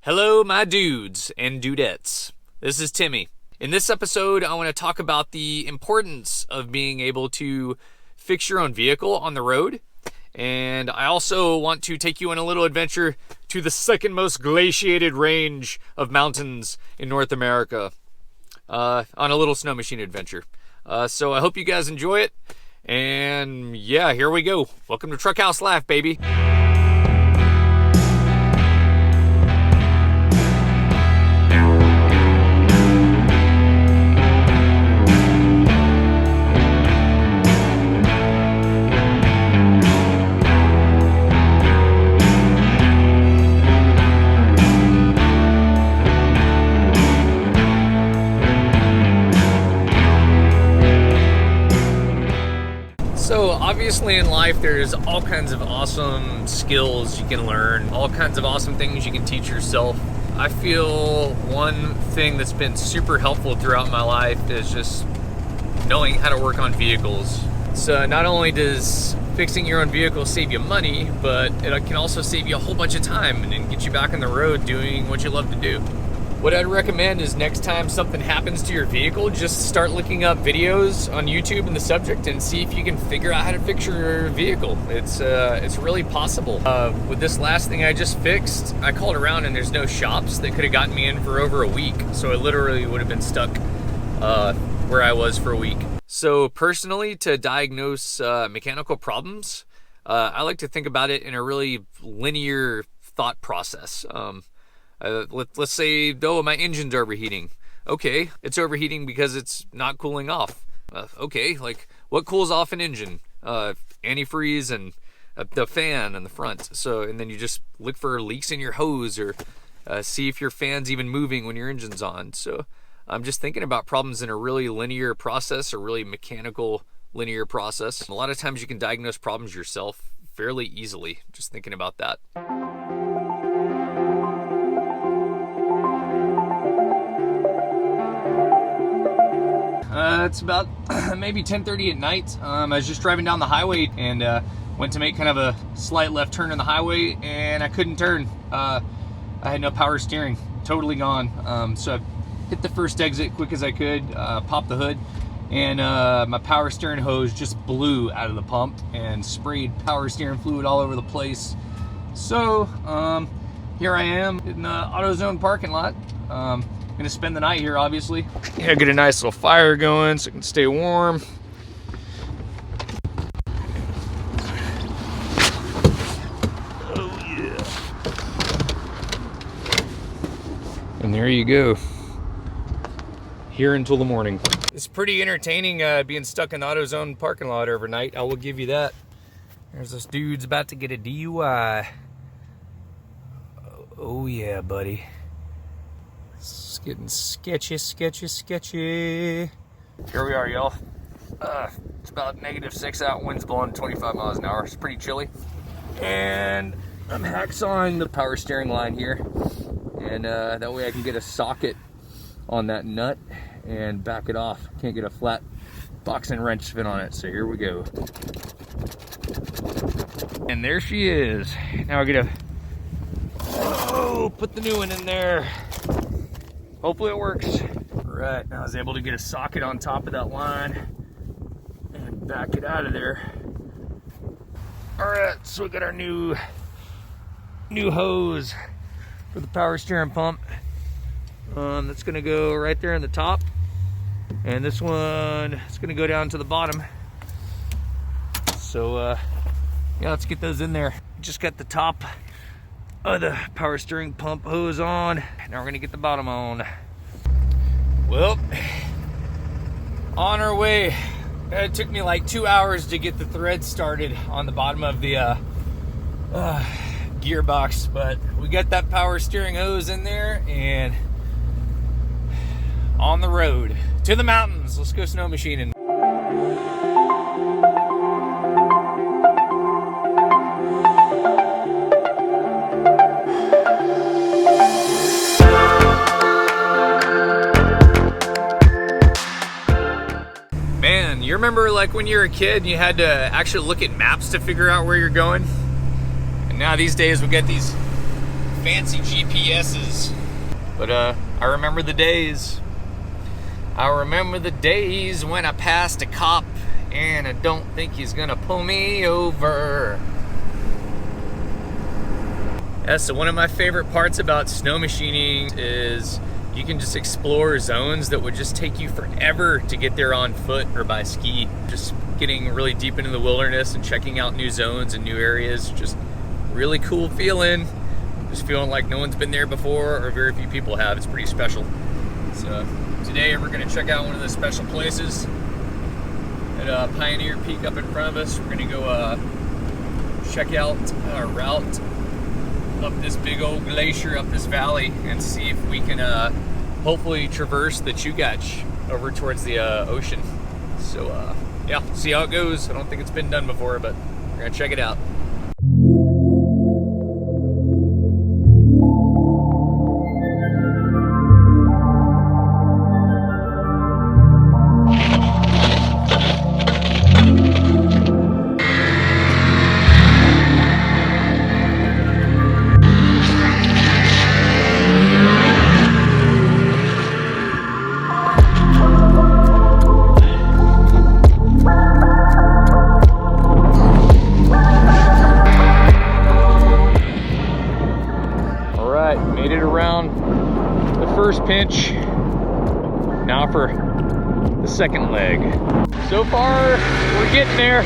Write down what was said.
Hello, my dudes and dudettes. This is Timmy. In this episode, I want to talk about the importance of being able to fix your own vehicle on the road. And I also want to take you on a little adventure to the second most glaciated range of mountains in North America on a little Snowmachine adventure. So I hope you guys enjoy it. And yeah, here we go. Welcome to Truck House Life, baby. So obviously in life there's all kinds of awesome skills you can learn, all kinds of awesome things you can teach yourself. I feel one thing that's been super helpful throughout my life is just knowing how to work on vehicles. So not only does fixing your own vehicle save you money, but it can also save you a whole bunch of time and get you back on the road doing what you love to do. What I'd recommend is next time something happens to your vehicle, just start looking up videos on YouTube in the subject and see if you can figure out how to fix your vehicle. It's really possible. With this last thing I just fixed, I called around and there's no shops that could have gotten me in for over a week. So I literally would have been stuck where I was for a week. So personally, to diagnose mechanical problems, I like to think about it in a really linear thought process. Let's say, my engine's overheating. Okay, it's overheating because it's not cooling off. Okay, like what cools off an engine? Antifreeze and the fan in the front. So, and then you just look for leaks in your hose or see if your fan's even moving when your engine's on. So I'm just thinking about problems in a really linear process, a really mechanical linear process. A lot of times you can diagnose problems yourself fairly easily, just thinking about that. It's about maybe 10:30 at night. I was just driving down the highway and went to make kind of a slight left turn on the highway, and I couldn't turn. I had no power steering, totally gone. So I hit the first exit quick as I could, popped the hood, and my power steering hose just blew out of the pump and sprayed power steering fluid all over the place. So here I am in the AutoZone parking lot. Gonna spend the night here, obviously. Yeah, get a nice little fire going so it can stay warm. Oh yeah. And there you go. Here until the morning. It's pretty entertaining being stuck in the AutoZone parking lot overnight. I will give you that. There's this dude's about to get a DUI. Oh yeah, buddy. It's getting sketchy. Here we are, y'all. It's about -6 out, wind's blowing 25 miles an hour. It's pretty chilly. And I'm hacksawing the power steering line here. And that way I can get a socket on that nut and back it off. Can't get a flat boxing wrench fit on it, so here we go. And there she is. Now I get put the new one in there. Hopefully it works. All right, now I was able to get a socket on top of that line and back it out of there. All right, so we got our new hose for the power steering pump. That's gonna go right there in the top. And this one is gonna go down to the bottom. So yeah, let's get those in there. Just got the top of the power steering pump hose on. Now we're gonna get the bottom on. Well, on our way. It took me like 2 hours to get the thread started on the bottom of the gearbox, but we got that power steering hose in there and on the road to the mountains. Let's go snowmachining. Man, you remember like when you were a kid, you had to actually look at maps to figure out where you're going? And now these days we get these fancy GPSs. But I remember the days. I remember the days when I passed a cop and I don't think he's gonna pull me over. Yeah, so one of my favorite parts about snow machining is you can just explore zones that would just take you forever to get there on foot or by ski. Just getting really deep into the wilderness and checking out new zones and new areas, just really cool feeling. Just feeling like no one's been there before or very few people have. It's pretty special. So today we're gonna check out one of the special places at Pioneer Peak up in front of us. We're gonna go check out our route up this big old glacier up this valley and see if we can hopefully traverse the Chugach over towards the ocean. So yeah, see how it goes. I don't think it's been done before, but we're gonna check it out. Made it around the first pinch. Now for the second leg. So far, we're getting there.